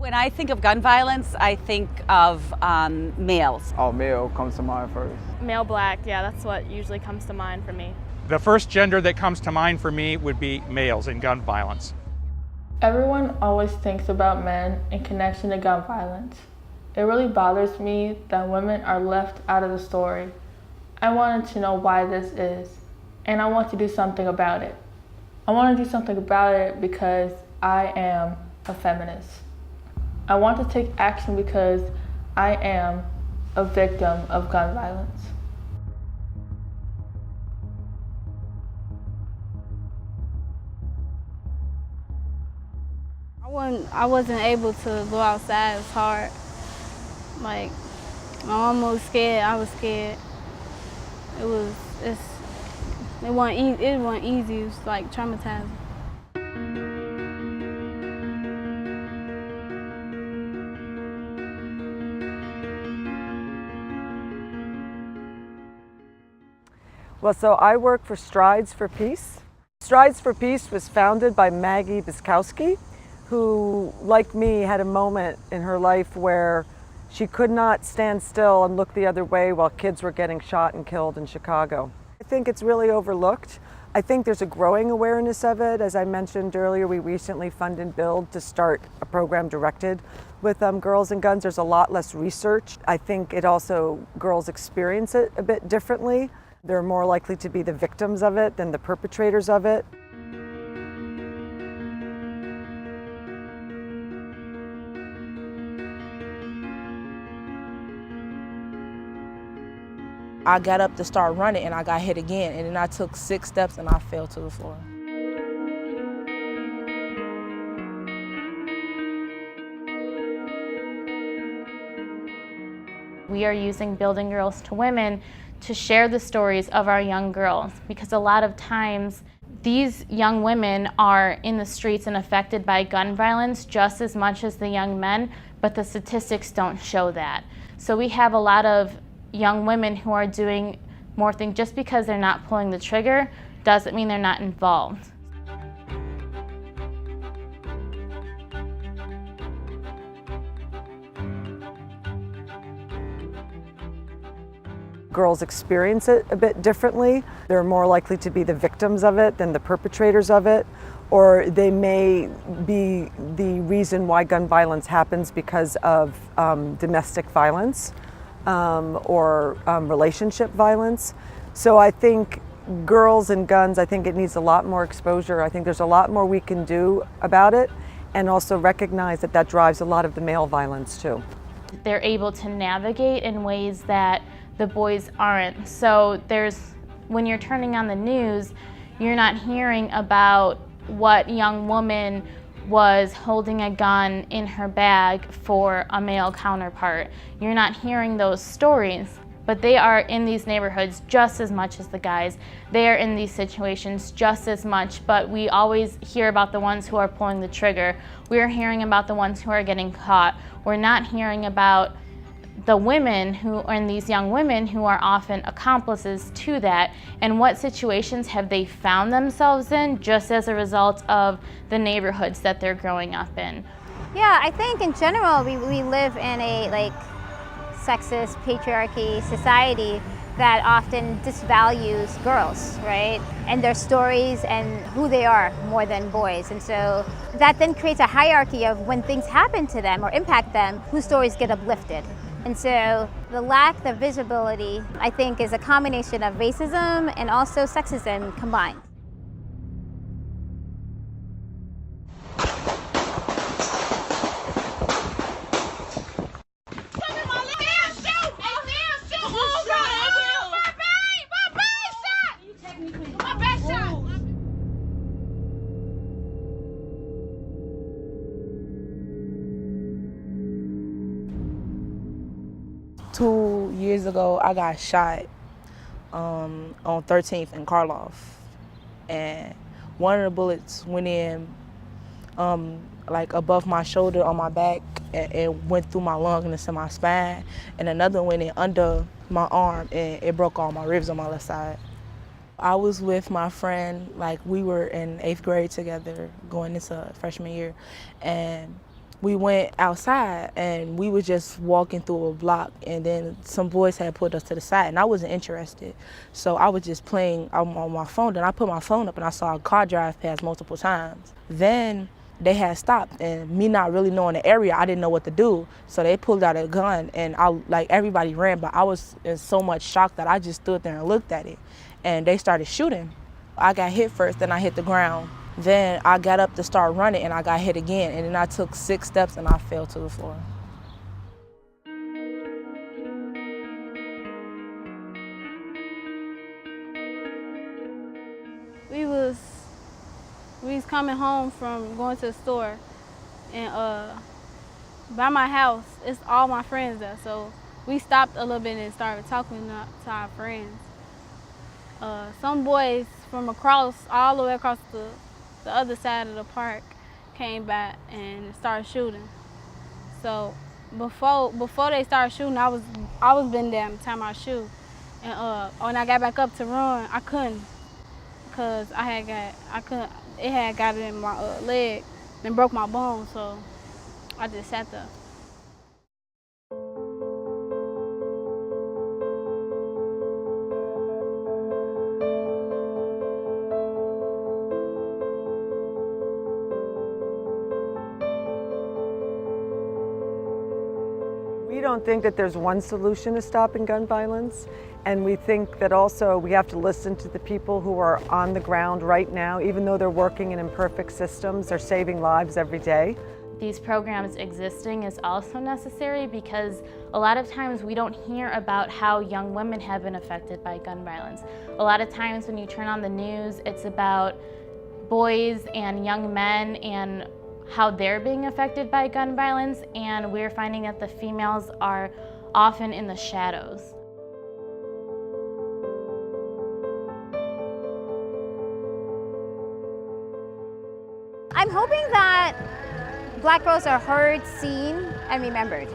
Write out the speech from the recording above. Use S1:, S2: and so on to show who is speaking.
S1: When I think of gun violence, I think of males.
S2: Oh, male comes to mind first.
S3: Male black, yeah, that's what usually comes to mind for me.
S4: The first gender that comes to mind for me would be males in gun violence.
S5: Everyone always thinks about men in connection to gun violence. It really bothers me that women are left out of the story. I wanted to know why this is, and I want to do something about it. I want to do something about it because I am a feminist. I want to take action because I am a victim of gun violence.
S6: I wasn't able to go outside. It was hard. Like, my mom was scared. I was scared. It wasn't easy. It was like traumatizing.
S7: Well, so I work for Strides for Peace. Strides for Peace was founded by Maggie Biskowski, who, like me, had a moment in her life where she could not stand still and look the other way while kids were getting shot and killed in Chicago. I think it's really overlooked. I think there's a growing awareness of it. As I mentioned earlier, we recently fund and build to start a program directed with girls and guns. There's a lot less research. I think it also, girls experience it a bit differently. They're more likely to be the victims of it than the perpetrators of it.
S8: I got up to start running and I got hit again, and then I took 6 steps and I fell to the floor.
S3: We are using Building Girls to Women to share the stories of our young girls, because a lot of times these young women are in the streets and affected by gun violence just as much as the young men, but the statistics don't show that. So we have a lot of young women who are doing more things. Just because they're not pulling the trigger doesn't mean they're not involved.
S7: Girls experience it a bit differently. They're more likely to be the victims of it than the perpetrators of it, or they may be the reason why gun violence happens because of domestic violence or relationship violence. So I think girls and guns, I think it needs a lot more exposure. I think there's a lot more we can do about it, and also recognize that that drives a lot of the male violence too.
S3: They're able to navigate in ways that the boys aren't. So when you're turning on the news, you're not hearing about what young woman was holding a gun in her bag for a male counterpart. You're not hearing those stories, but they are in these neighborhoods just as much as the guys. They are in these situations just as much, but we always hear about the ones who are pulling the trigger. We're hearing about the ones who are getting caught. We're not hearing about the women and these young women who are often accomplices to that, and what situations have they found themselves in just as a result of the neighborhoods that they're growing up in.
S9: Yeah, I think in general we live in a sexist, patriarchy society that often disvalues girls, right? And their stories and who they are more than boys. And so that then creates a hierarchy of when things happen to them or impact them, whose stories get uplifted. And so the lack of visibility, I think, is a combination of racism and also sexism combined.
S8: Two years ago, I got shot on 13th and Karloff, and one of the bullets went in like above my shoulder on my back, and it went through my lung and into my spine, and another went in under my arm, and it broke all my ribs on my left side. I was with my friend, like we were in 8th grade together going into freshman year, and we went outside and we were just walking through a block, and then some boys had put us to the side and I wasn't interested. So I was just playing on my phone, and I put my phone up and I saw a car drive past multiple times. Then they had stopped, and me not really knowing the area, I didn't know what to do. So they pulled out a gun and everybody ran, but I was in so much shock that I just stood there and looked at it, and they started shooting. I got hit first, then I hit the ground. Then I got up to start running and I got hit again, and then I took 6 steps and I fell to the floor.
S6: We was coming home from going to the store, and by my house, it's all my friends there. So we stopped a little bit and started talking to our friends. Some boys from all the way across the other side of the park came back and started shooting. So before they started shooting, I was bending down to tie my shoe, and when I got back up to run, I couldn't, cause it had got in my leg and broke my bone. So I just sat there.
S7: We don't think that there's one solution to stopping gun violence, and we think that also we have to listen to the people who are on the ground right now. Even though they're working in imperfect systems, they're saving lives every day.
S3: These programs existing is also necessary because a lot of times we don't hear about how young women have been affected by gun violence. A lot of times when you turn on the news, it's about boys and young men and how they're being affected by gun violence, and we're finding that the females are often in the shadows.
S9: I'm hoping that Black girls are heard, seen, and remembered.